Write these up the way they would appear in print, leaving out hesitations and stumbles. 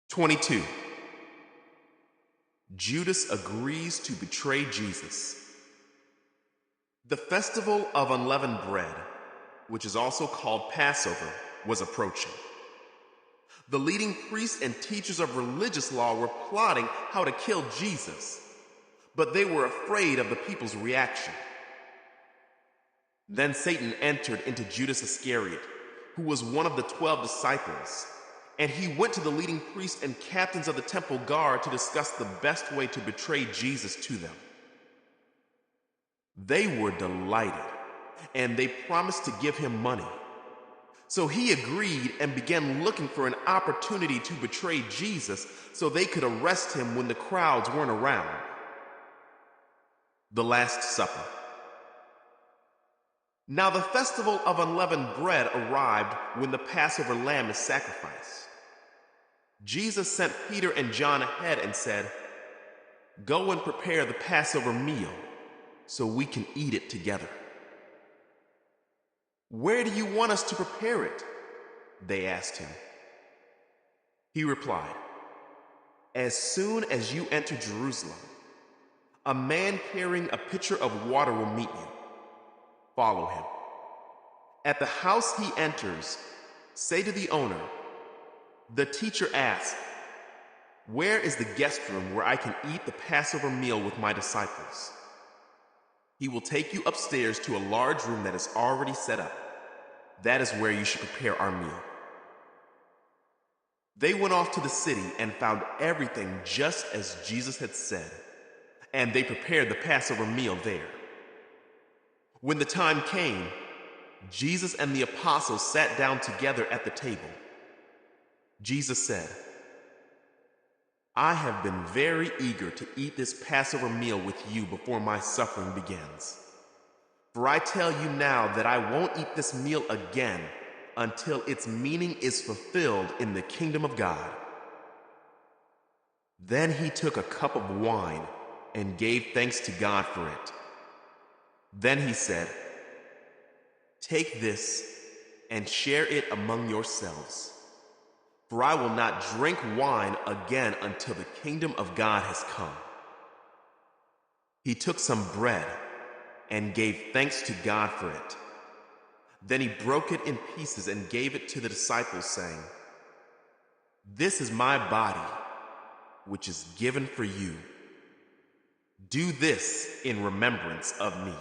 22. Judas agrees to betray Jesus. The festival of unleavened bread, which is also called Passover, was approaching. The leading priests and teachers of religious law were plotting how to kill Jesus, but they were afraid of the people's reaction. Then Satan entered into Judas Iscariot, who was one of the 12 disciples, and he went to the leading priests and captains of the temple guard to discuss the best way to betray Jesus to them. They were delighted, and they promised to give him money. So he agreed and began looking for an opportunity to betray Jesus so they could arrest him when the crowds weren't around. The Last Supper. Now the festival of unleavened bread arrived when the Passover lamb is sacrificed. Jesus sent Peter and John ahead and said, "Go and prepare the Passover meal so we can eat it together." "Where do you want us to prepare it?" they asked him. He replied, "As soon as you enter Jerusalem, a man carrying a pitcher of water will meet you. Follow him. At the house he enters, say to the owner, 'The teacher asks, where is the guest room where I can eat the Passover meal with my disciples?' He will take you upstairs to a large room that is already set up. That is where you should prepare our meal." They went off to the city and found everything just as Jesus had said, and they prepared the Passover meal there. When the time came, Jesus and the apostles sat down together at the table. Jesus said, "I have been very eager to eat this Passover meal with you before my suffering begins. For I tell you now that I won't eat this meal again until its meaning is fulfilled in the kingdom of God." Then he took a cup of wine and gave thanks to God for it. Then he said, "Take this and share it among yourselves. For I will not drink wine again until the kingdom of God has come." He took some bread and gave thanks to God for it. Then he broke it in pieces and gave it to the disciples, saying, "This is my body, which is given for you. Do this in remembrance of me."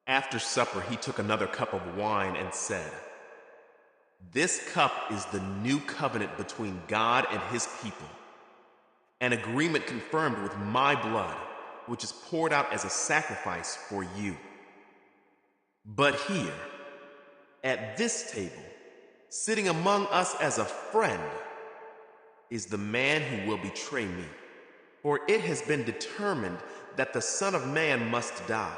After supper, he took another cup of wine and said, "This cup is the new covenant between God and his people, an agreement confirmed with my blood, which is poured out as a sacrifice for you. But here, at this table, sitting among us as a friend, is the man who will betray me. For it has been determined that the Son of Man must die.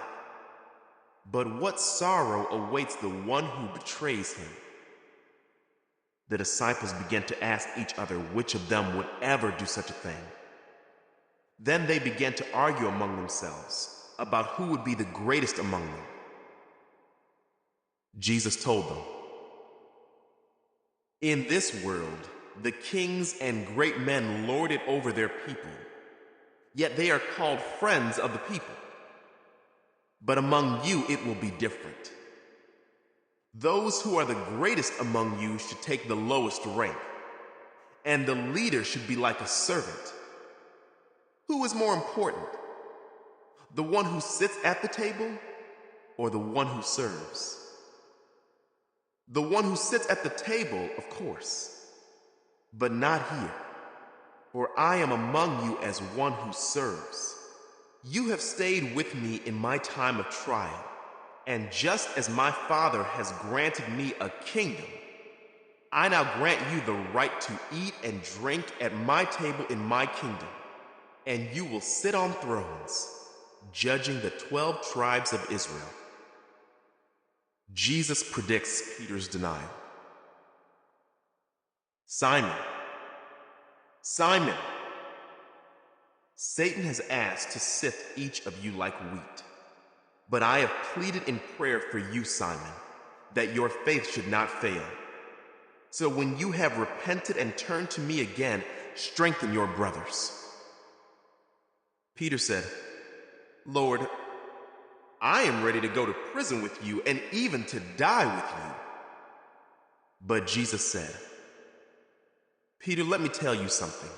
But what sorrow awaits the one who betrays him?" The disciples began to ask each other which of them would ever do such a thing. Then they began to argue among themselves about who would be the greatest among them. Jesus told them, "In this world, the kings and great men lord it over their people, yet they are called friends of the people. But among you it will be different. Those who are the greatest among you should take the lowest rank, and the leader should be like a servant. Who is more important, the one who sits at the table or the one who serves? The one who sits at the table, of course, but not here, for I am among you as one who serves. You have stayed with me in my time of trial, and just as my Father has granted me a kingdom, I now grant you the right to eat and drink at my table in my kingdom, and you will sit on thrones, judging the 12 tribes of Israel." Jesus predicts Peter's denial. "Simon, Simon, Satan has asked to sift each of you like wheat. But I have pleaded in prayer for you, Simon, that your faith should not fail. So when you have repented and turned to me again, strengthen your brothers." Peter said, "Lord, I am ready to go to prison with you and even to die with you." But Jesus said, "Peter, let me tell you something.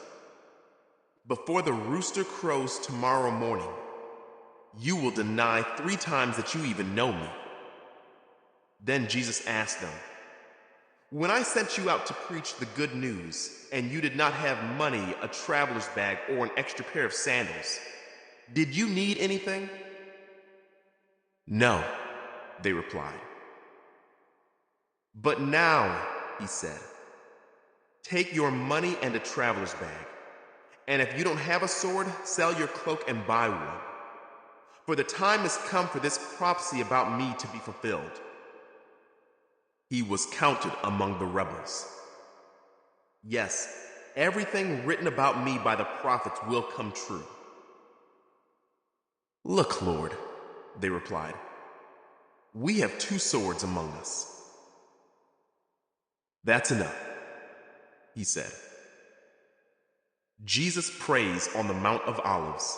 Before the rooster crows tomorrow morning, you will deny 3 times that you even know me." Then Jesus asked them, "When I sent you out to preach the good news, and you did not have money, a traveler's bag, or an extra pair of sandals, did you need anything?" "No," they replied. "But now," he said, "take your money and a traveler's bag. And if you don't have a sword, sell your cloak and buy one. For the time has come for this prophecy about me to be fulfilled." He was counted among the rebels. Yes, everything written about me by the prophets will come true. "Look, Lord," they replied, "we have 2 swords among us." "That's enough," he said. Jesus prays on the Mount of Olives.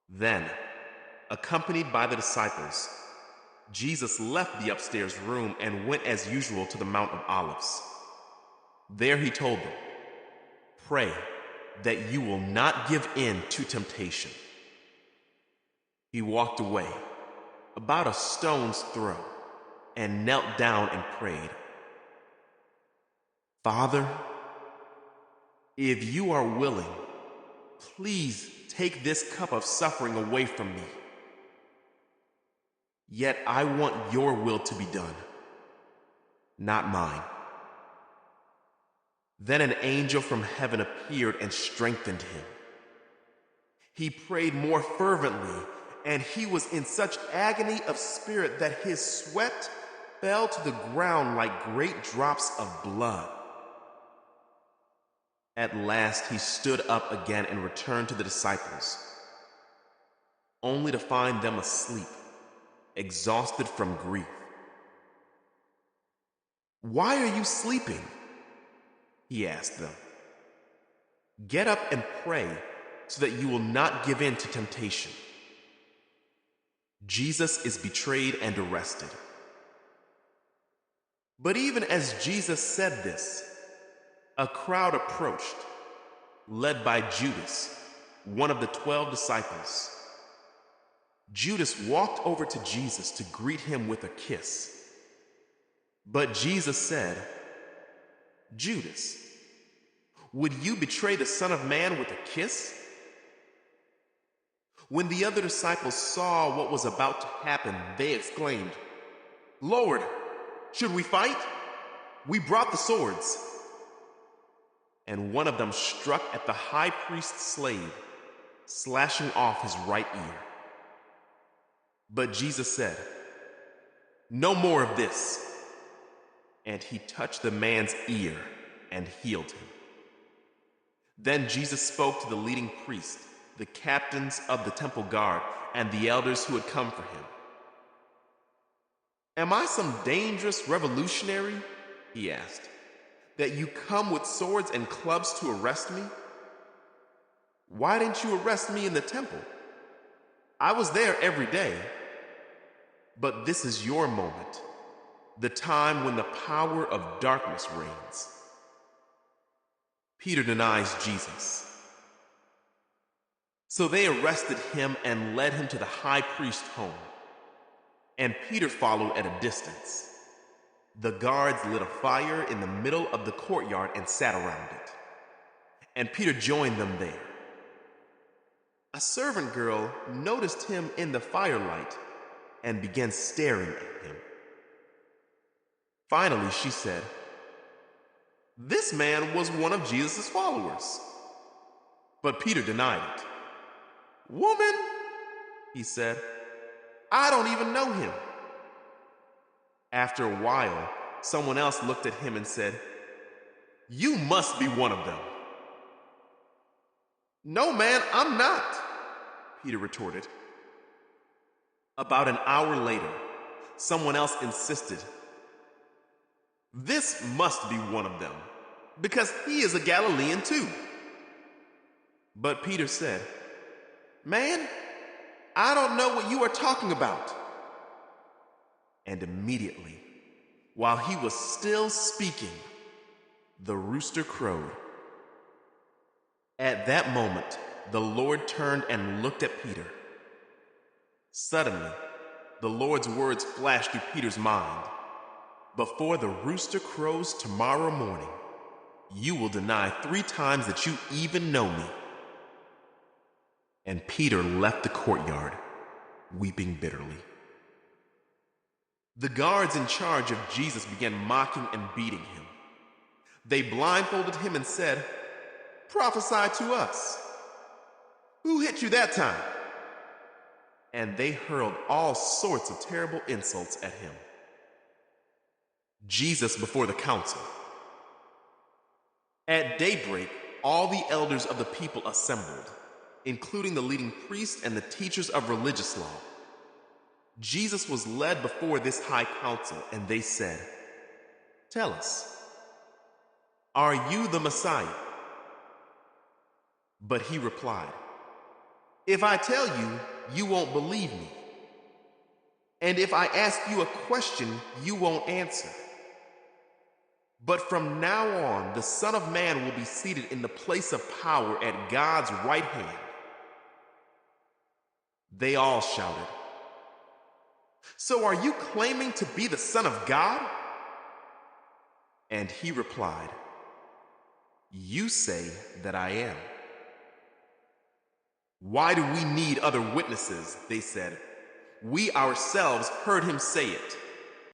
Then, accompanied by the disciples, Jesus left the upstairs room and went as usual to the Mount of Olives. There he told them, "Pray that you will not give in to temptation." He walked away, about a stone's throw, and knelt down and prayed, "Father, if you are willing, please take this cup of suffering away from me. Yet I want your will to be done, not mine." Then an angel from heaven appeared and strengthened him. He prayed more fervently, and he was in such agony of spirit that his sweat fell to the ground like great drops of blood. At last he stood up again and returned to the disciples, only to find them asleep, exhausted from grief. "Why are you sleeping?" he asked them. "Get up and pray so that you will not give in to temptation." Jesus is betrayed and arrested. But even as Jesus said this, a crowd approached, led by Judas, one of the 12 disciples. Judas walked over to Jesus to greet him with a kiss. But Jesus said, "Judas, would you betray the Son of Man with a kiss?" When the other disciples saw what was about to happen, they exclaimed, "Lord, should we fight? We brought the swords." And one of them struck at the high priest's slave, slashing off his right ear. But Jesus said, "No more of this." And he touched the man's ear and healed him. Then Jesus spoke to the leading priests, the captains of the temple guard, and the elders who had come for him. "Am I some dangerous revolutionary," he asked, "that you come with swords and clubs to arrest me? Why didn't you arrest me in the temple? I was there every day. But this is your moment, the time when the power of darkness reigns." Peter denies Jesus. So they arrested him and led him to the high priest's home. And Peter followed at a distance. The guards lit a fire in the middle of the courtyard and sat around it. And Peter joined them there. A servant girl noticed him in the firelight and began staring at him. Finally, she said, "This man was one of Jesus' followers." But Peter denied it. "Woman," he said, "I don't even know him." After a while, someone else looked at him and said, "You must be one of them." "No, man, I'm not," Peter retorted. About an hour later, someone else insisted, This must be one of them, because he is a Galilean too. But Peter said, Man, I don't know what you are talking about. And immediately, while he was still speaking, the rooster crowed. At that moment, the Lord turned and looked at Peter. Suddenly, the Lord's words flashed through Peter's mind. Before the rooster crows tomorrow morning, you will deny 3 times that you even know me. And Peter left the courtyard, weeping bitterly. The guards in charge of Jesus began mocking and beating him. They blindfolded him and said, Prophesy to us. Who hit you that time? And they hurled all sorts of terrible insults at him. Jesus before the council. At daybreak, all the elders of the people assembled, including the leading priests and the teachers of religious law. Jesus was led before this high council, and they said, Tell us, are you the Messiah? But he replied, If I tell you, you won't believe me. And if I ask you a question, you won't answer. But from now on, the Son of Man will be seated in the place of power at God's right hand. They all shouted, So are you claiming to be the Son of God? And he replied, You say that I am. Why do we need other witnesses? They said. We ourselves heard him say it.